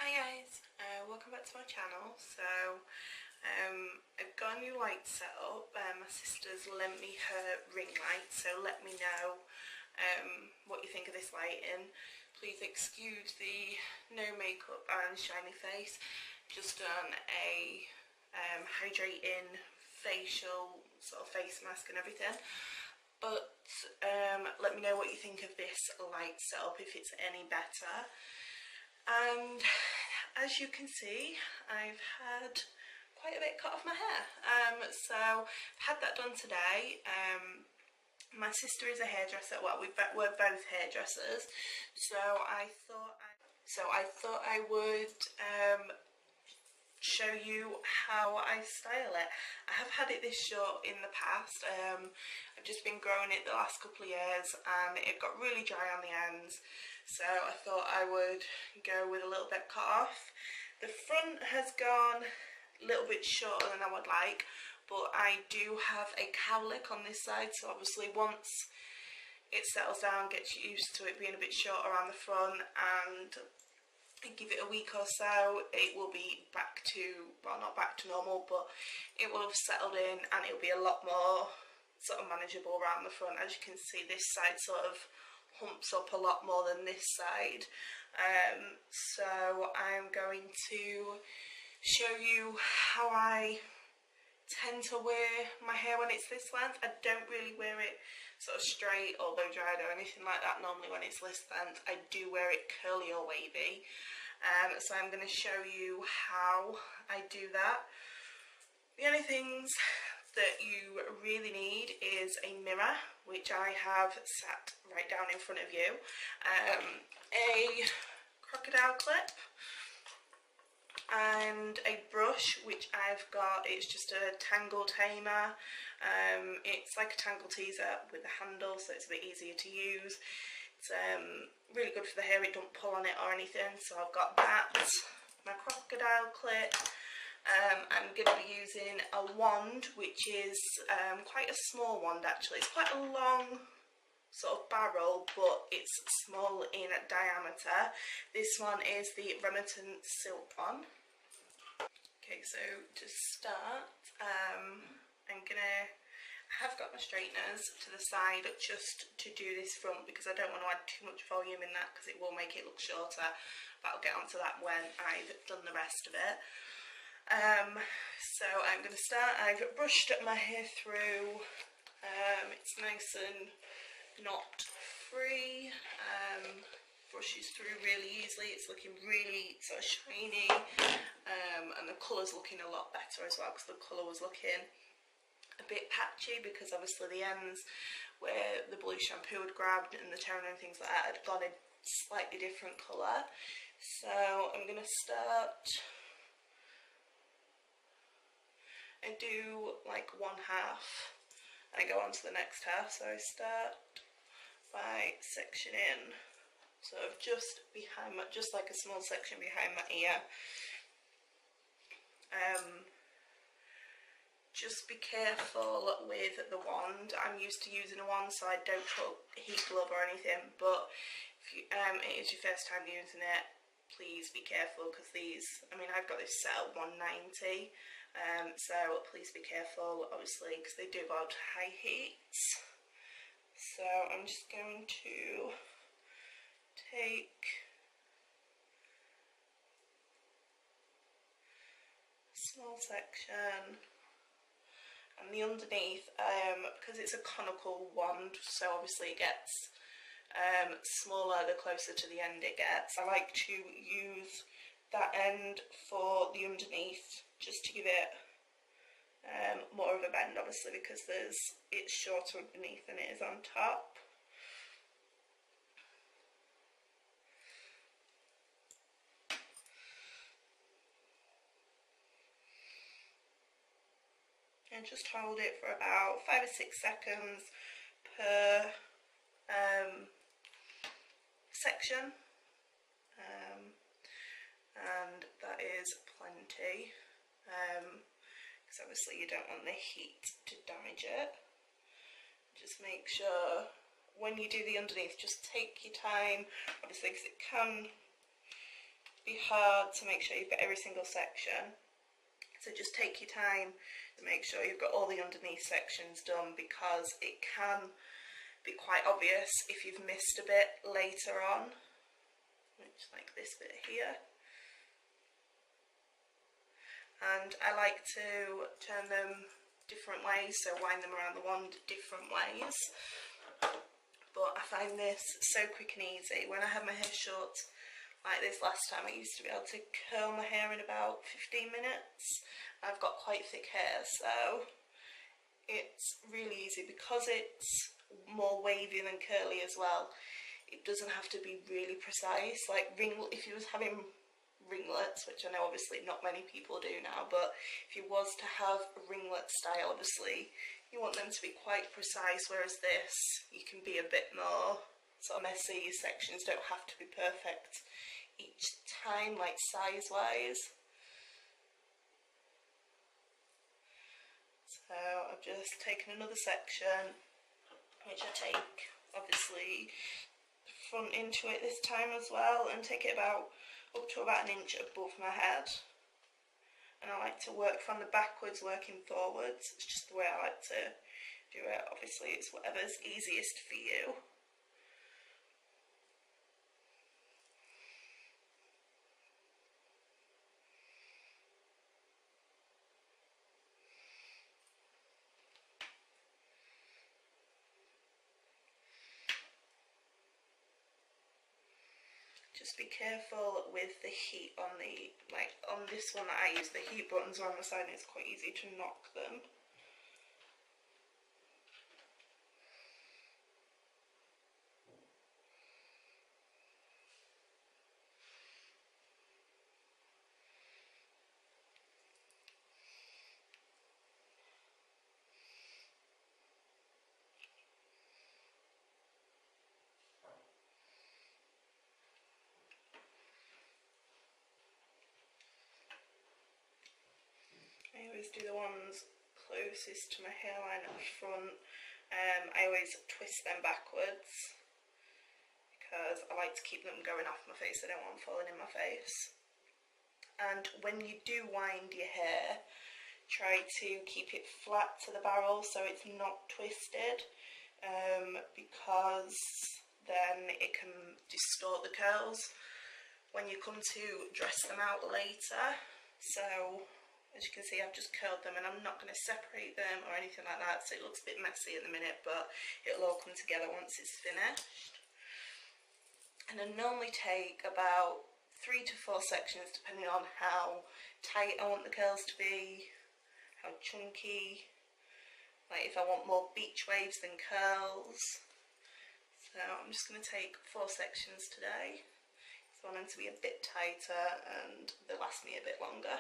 Hi guys, welcome back to my channel. I've got a new light set up. My sister's lent me her ring light, so let me know what you think of this lighting. Please excuse the no makeup and shiny face. Just done a hydrating facial sort of face mask and everything. But let me know what you think of this light setup, if it's any better. And as you can see, I've had quite a bit cut off my hair. So I've had that done today. My sister is a hairdresser. Well, we're both hairdressers. So I thought I would show you how I style it. I have had it this short in the past. I've just been growing it the last couple of years and it got really dry on the ends, so I thought I would go with a little bit cut off. The front has gone a little bit shorter than I would like, but I do have a cowlick on this side, so obviously once it settles down, gets used to it being a bit shorter on the front, and give it a week or so, it will be back to, well, not back to normal, but it will have settled in and it'll be a lot more sort of manageable around the front. As you can see, this side sort of humps up a lot more than this side. So I'm going to show you how I tend to wear my hair when it's this length. I don't really wear it sort of straight or blow dried or anything like that normally when it's this length. I do wear it curly or wavy. So I'm going to show you how I do that. The only things that you really need is a mirror, which I have sat right down in front of you, a crocodile clip, and a brush, which I've got. It's just a tangle tamer. It's like a tangle teaser with a handle, so it's a bit easier to use. It's really good for the hair, it don't pull on it or anything. So I've got that, my crocodile clip. I'm going to be using a wand, which is quite a small wand actually. It's quite a long sort of barrel, but it's small in diameter. This one is the Remington Silk one. Okay, so to start, I have got my straighteners to the side just to do this front, because I don't want to add too much volume in that because it will make it look shorter, but I'll get onto that when I've done the rest of it. So I'm going to start. I've brushed my hair through. It's nice and knot free. Brushes through really easily. It's looking really sort of shiny, and the colour's looking a lot better as well, because the colour was looking a bit patchy, because obviously the ends where the blue shampoo had grabbed and the toner and things like that had gone a slightly different colour. So I'm going to start. I do like one half and I go on to the next half. So I start by sectioning sort of just behind my, just like a small section behind my ear. Just be careful with the wand. I'm used to using a wand, so I don't put heat glove or anything, but if you, it is your first time using it, please be careful, because these, I mean, I've got this set at 190, so please be careful, obviously, because they do go out to high heats. So I'm just going to take a small section, and the underneath, because it's a conical wand, so obviously it gets smaller the closer to the end it gets. I like to use that end for the underneath, just to give it more of a bend, obviously, because it's shorter underneath than it is on top. And just hold it for about 5 or 6 seconds per section, and that is plenty, because obviously you don't want the heat to damage it. Just make sure when you do the underneath, just take your time, obviously, because it can be hard to make sure you've got every single section. So just take your time to make sure you've got all the underneath sections done, because it can be quite obvious if you've missed a bit later on, which like this bit here. And I like to turn them different ways, so wind them around the wand different ways. But I find this so quick and easy. When I had my hair short like this last time, I used to be able to curl my hair in about 15 minutes. I've got quite thick hair, so it's really easy because it's more wavy than curly as well. It doesn't have to be really precise. Like if you was having ringlets, which I know obviously not many people do now, but if you was to have a ringlet style, obviously you want them to be quite precise, whereas this, you can be a bit more sort of messy. Your sections don't have to be perfect each time, like size wise. So I've just taken another section, which I take obviously the front into it this time as well, and take it up to about an inch above my head. And I like to work from the backwards, working forwards. It's just the way I like to do it. Obviously it's whatever's easiest for you. Just be careful with the heat on the, like on this one that I use, the heat buttons are on the side and it's quite easy to knock them. I always do the ones closest to my hairline at the front. I always twist them backwards because I like to keep them going off my face. I don't want them falling in my face. And when you do wind your hair, try to keep it flat to the barrel so it's not twisted, because then it can distort the curls when you come to dress them out later. So as you can see, I've just curled them and I'm not going to separate them or anything like that, so it looks a bit messy at the minute, but it'll all come together once it's finished. And I normally take about 3 to 4 sections depending on how tight I want the curls to be, how chunky, like if I want more beach waves than curls. So I'm just going to take 4 sections today. So I want them to be a bit tighter and they'll last me a bit longer.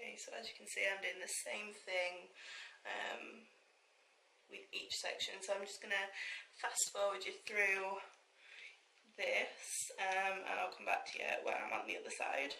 Okay, so as you can see, I'm doing the same thing with each section. So I'm just going to fast forward you through this and I'll come back to you when I'm on the other side.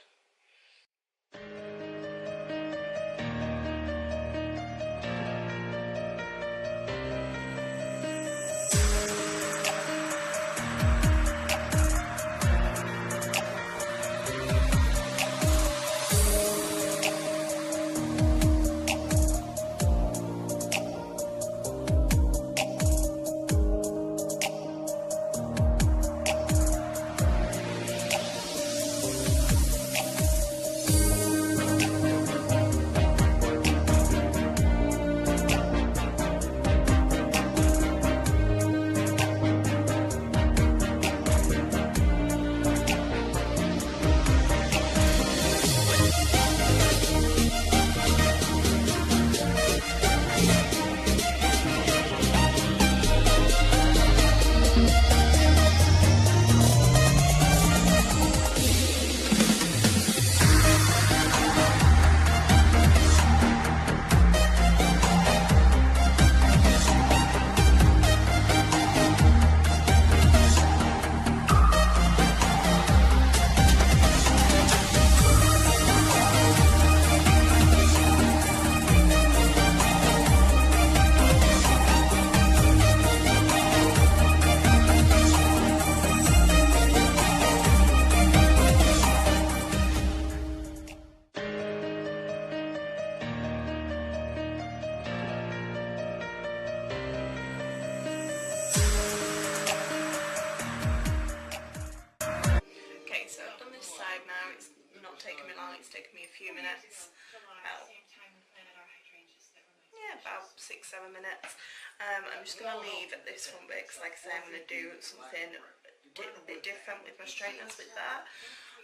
6-7 minutes. I'm just going to leave this one bit because, like I say, I'm going to do something a bit different with my straighteners with that.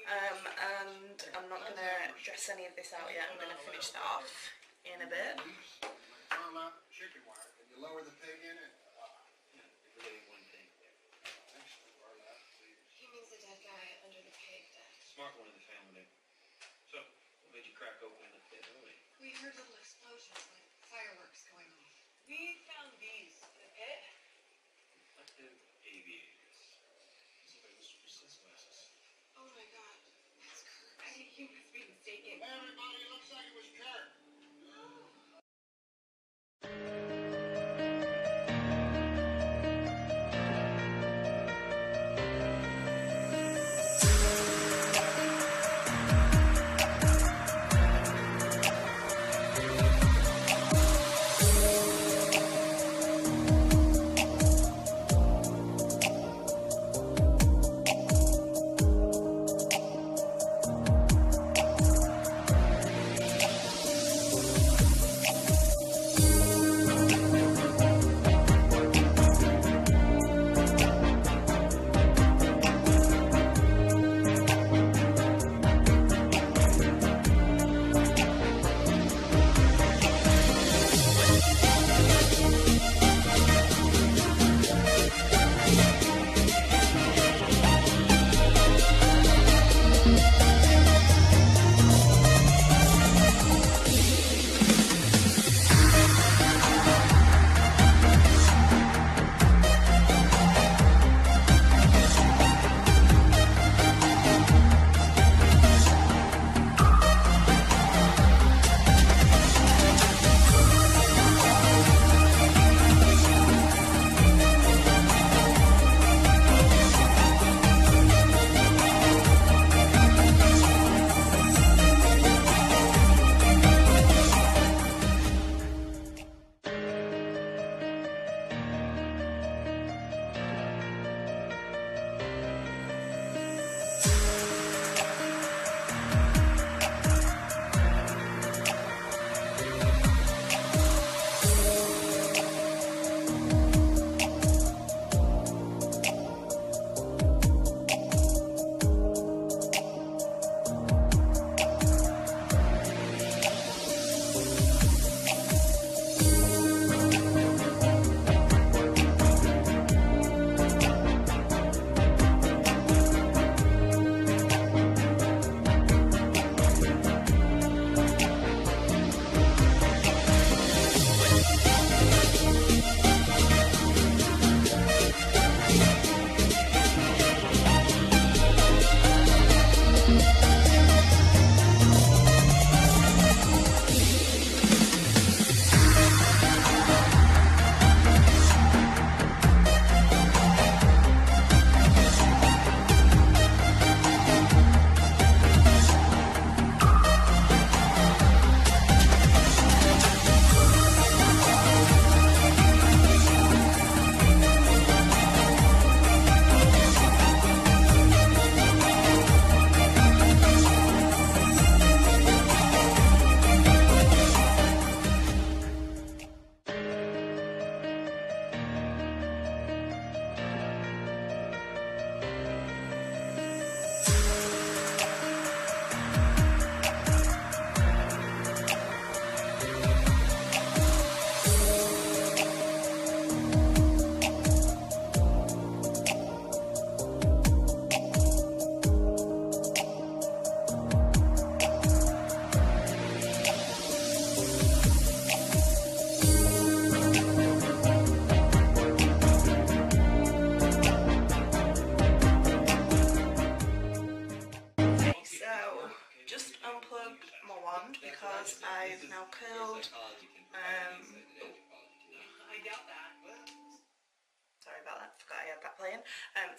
And I'm not going to dress any of this out yet. I'm going to finish that off in a bit. You lower the pig in it. He means the dead guy under the pig deck. Smart one in the family. So, what made you crack open the pit early? We heard little explosions, like fireworks going off. We found these in the pit. Collective aviators. Somebody was resist glasses. Oh my god, that's Kurt. I think you must be mistaken. Everybody, looks like it was Kurt.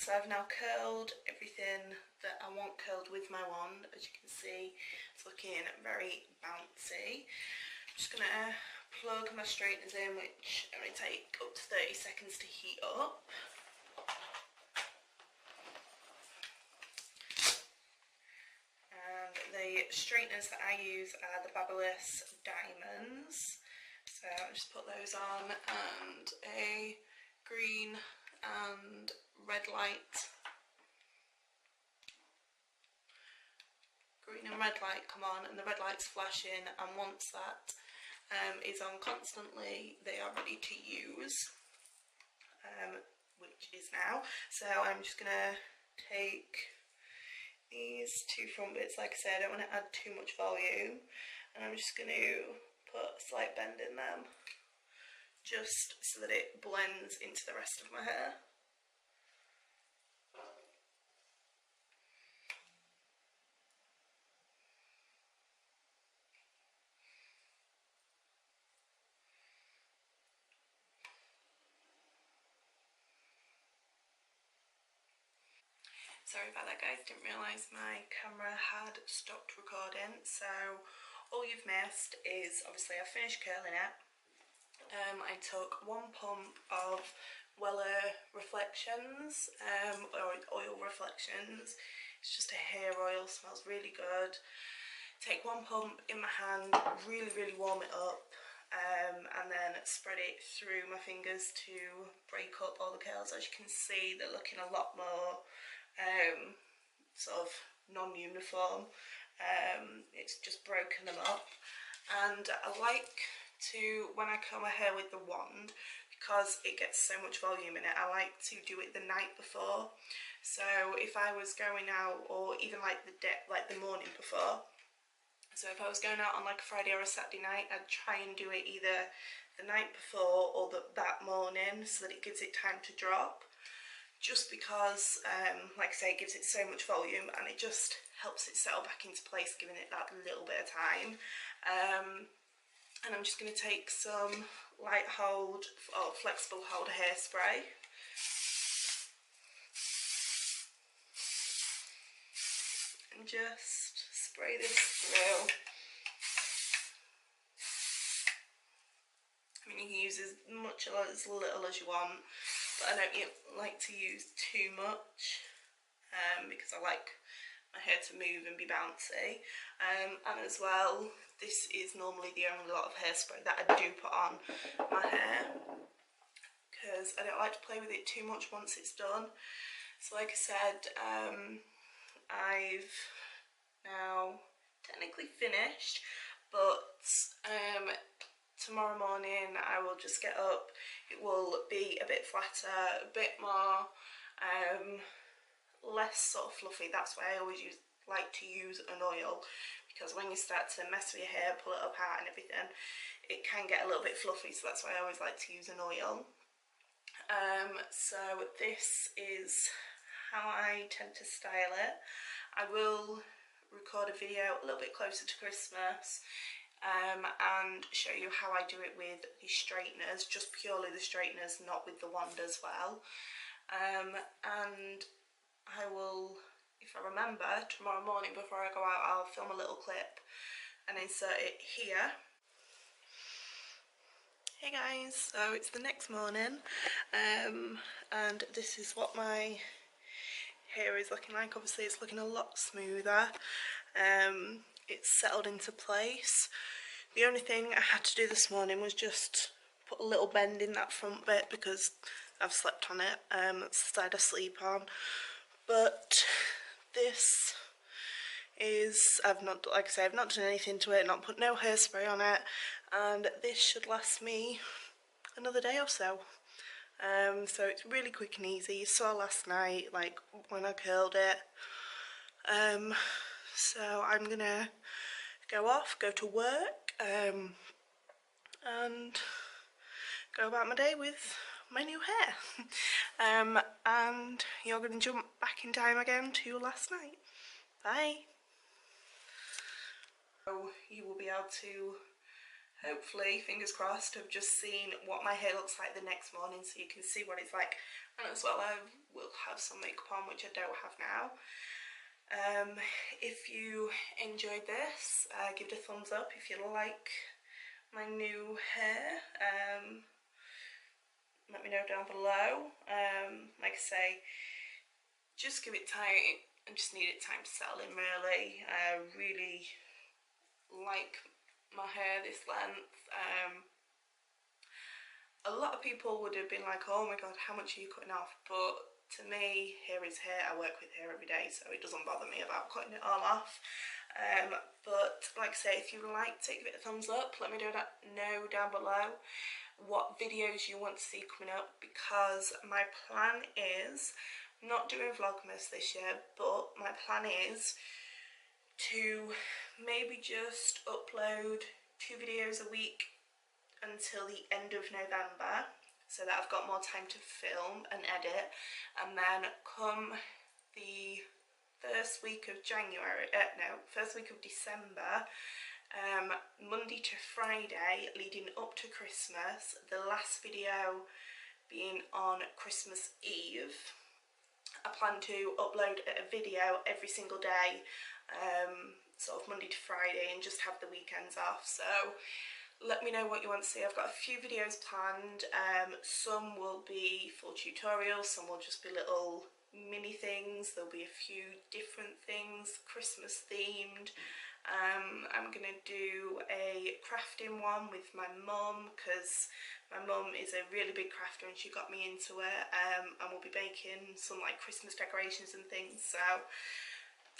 So I've now curled everything that I want curled with my wand. As you can see, it's looking very bouncy. I'm just going to plug my straighteners in, which only take up to 30 seconds to heat up. And the straighteners that I use are the Babyliss Diamonds. So I just put those on, and a green and red light. Green and red light come on, and the red light's flashing, and once that is on constantly, they are ready to use, which is now. So I'm just gonna take these two front bits. Like I said, I don't want to add too much volume, and I'm just going to put a slight bend in them just so that it blends into the rest of my hair. Sorry about that, guys, didn't realise my camera had stopped recording. So all you've missed is, obviously I finished curling it. I took 1 pump of Wella Reflections, or oil reflections. It's just a hair oil, smells really good. Take 1 pump in my hand, really warm it up, and then spread it through my fingers to break up all the curls. As you can see, they're looking a lot more sort of non-uniform. It's just broken them up, and I like to, when I curl my hair with the wand, because it gets so much volume in it, I like to do it the night before. So if I was going out, or even like the morning before, so if I was going out on like a Friday or a Saturday night, I'd try and do it either the night before or that morning, so that it gives it time to drop. Just because, like I say, it gives it so much volume, and it just helps it settle back into place, giving it that little bit of time. And I'm just going to take some light hold or flexible hold hairspray. And just spray this through. I mean, you can use as much or as little as you want, but I don't like to use too much, because I like my hair to move and be bouncy. And as well, this is normally the only lot of hairspray that I do put on my hair, because I don't like to play with it too much once it's done. So like I said, I've now technically finished, but tomorrow morning I will just get up. It will be a bit flatter, a bit more less sort of fluffy. That's why I always like to use an oil, because when you start to mess with your hair, pull it apart and everything, it can get a little bit fluffy, so that's why I always like to use an oil. So this is how I tend to style it. I will record a video a little bit closer to Christmas, and show you how I do it with the straighteners, just purely the straighteners, not with the wand as well. And I will, if I remember, tomorrow morning before I go out, I'll film a little clip and insert it here. Hey guys, so it's the next morning, and this is what my hair is looking like. Obviously it's looking a lot smoother. It's settled into place. The only thing I had to do this morning was just put a little bend in that front bit, because I've slept on it. That's the side I sleep on. But this is, like I say, I've not done anything to it, not put no hairspray on it, and this should last me another day or so. So it's really quick and easy. You saw last night, like when I curled it. So I'm gonna go off, go to work, and go about my day with my new hair. And you're gonna jump back in time again to last night. Bye. So you will be able to, hopefully, fingers crossed, have just seen what my hair looks like the next morning, so you can see what it's like. And as well, I will have some makeup on, which I don't have now. If you enjoyed this, give it a thumbs up. If you like my new hair, let me know down below. Like I say, just give it time. I just need it time to settle in, really. I really like my hair this length. a lot of people would have been like, oh my god, how much are you cutting off? But to me, hair is hair. I work with hair every day, so it doesn't bother me about cutting it all off. But like I say, if you like, take it a thumbs up. Let me know down below what videos you want to see coming up, because my plan is not doing Vlogmas this year, but my plan is to maybe just upload 2 videos a week until the end of November, so that I've got more time to film and edit, and then come the first week of December, Monday to Friday leading up to Christmas, the last video being on Christmas Eve. I plan to upload a video every single day, sort of Monday to Friday, and just have the weekends off. So let me know what you want to see. I've got a few videos planned. Some will be full tutorials, some will just be little mini things. There'll be a few different things, Christmas themed. I'm gonna do a crafting one with my mum, because my mum is a really big crafter and she got me into it, and we'll be baking some like Christmas decorations and things. So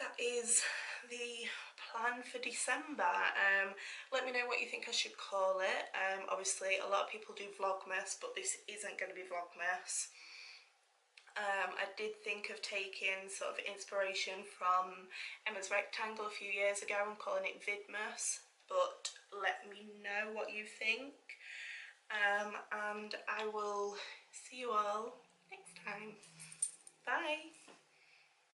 that is the plan for December. Let me know what you think I should call it. Obviously a lot of people do Vlogmas, but this isn't going to be Vlogmas. I did think of taking sort of inspiration from Emma's Rectangle a few years ago and calling it Vidmas, but let me know what you think, and I will see you all next time. Bye!